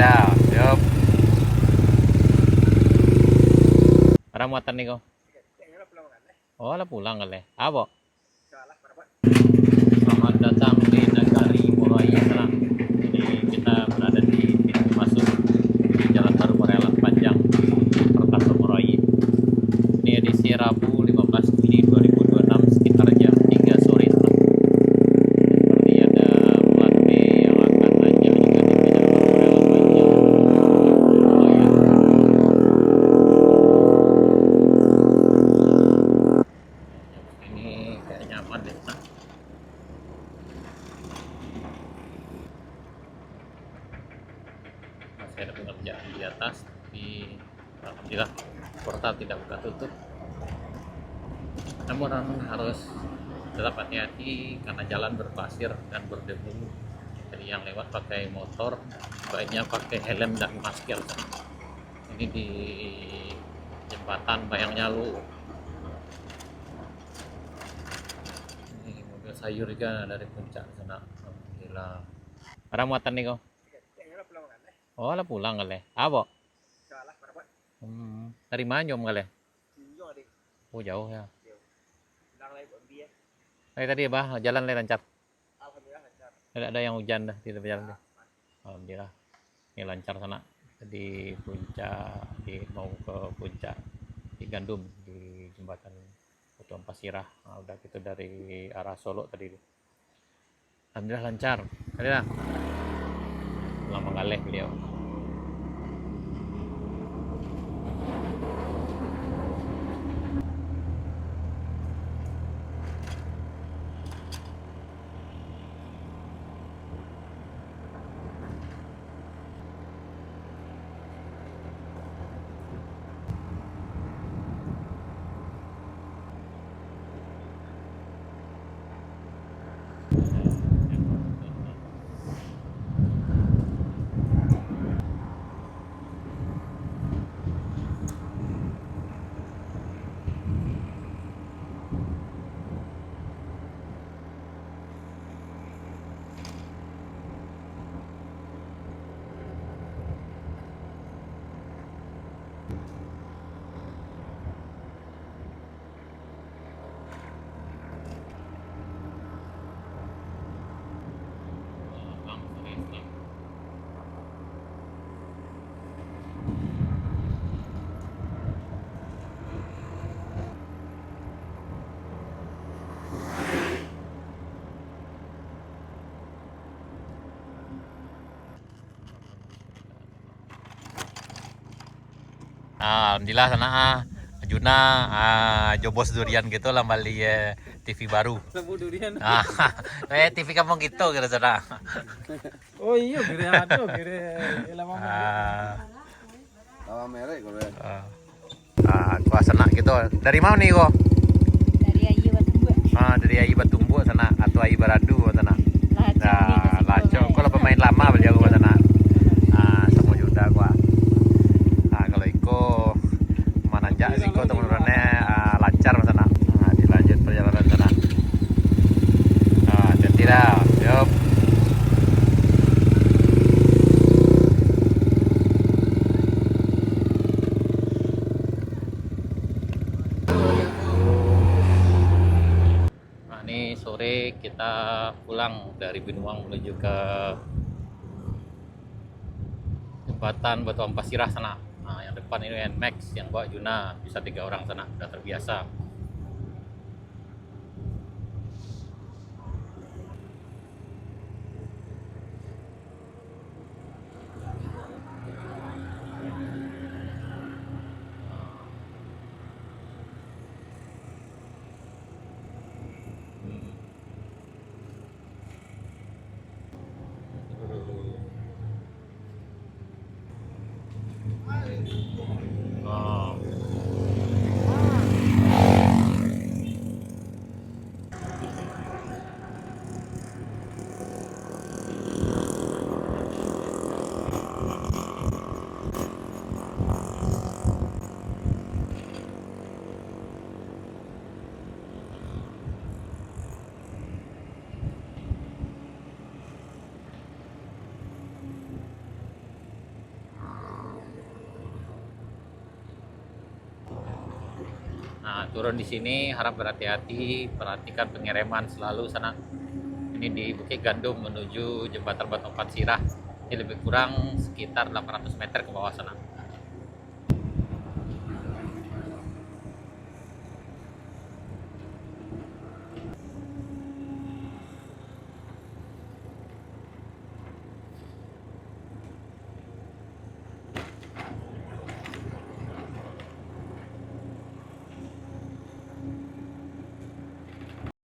dah. Yup. Ada muatan nih kok. Oh, lah pulang kali. Apa? Selamat datang di negari Moraya Tenang. Ini kita berada di pintu masuk di Jalan Baru Morelang Panjang, Perkasa Moraya. Ini edisi Rabu 15 Juni 2026 sekitar jam 3 sore. Seperti ada plat B yang akan najak juga di Jalan Baru Morelang Panjang, Moraya. Ini kayak nyaman deh. Nah, masih ada pengerjaan di atas, tapi alhamdulillah portal tidak buka tutup. Namun harus tetap hati-hati karena jalan berpasir dan berdebu. Jadi yang lewat pakai motor baiknya pakai helm dan masker. Ini di jembatan Bayang Nyalu. Ini mobil sayur juga dari puncak sana. Alhamdulillah. Ada muatan nih kok. Oh, lah pulang kali. Apa? Dari Manyom kali. Oh, jauh ya. Tadi bah jalan lancar. Tidak ada yang hujan dah di tepi jalan dah. Alhamdulillah. Ini lancar sana. Di puncak, mau ke puncak di Gandum di jembatan Batuan Pasirah. Nah, udah gitu dari arah Solo tadi. Alhamdulillah lancar. Tadi lah. Lama galeh beliau. Alhamdulillah sana Juna jobos durian gitu lah bali TV baru. Durian. TV kampung gitu kira sana. Oh iya, kira ada, kira lama Lama merek kalau Kuasana gitu. Dari mana nih kok? Dari Ayi Batumbu. Dari Ayi Batumbu sana atau Ayi Baradu sana. Lacong. Laco. Kalau pemain lama beliau ke sana. Semua juta gua. Kalau Iko menanjak sih kok teman-temannya lancar sana. Dilanjut perjalanan sana. Hati-hati dah. Yup. Ini sore kita pulang dari Binuang menuju ke jembatan Batuan Pasirah sana. Nah, yang depan ini NMAX yang bawa Juna, bisa 3 orang sana, udah terbiasa. Oh. turun di sini harap berhati-hati, perhatikan pengereman selalu sana. Ini di Bukit Gandum menuju jembatan Batu Empat Sirah. Ini lebih kurang sekitar 800 meter ke bawah sana.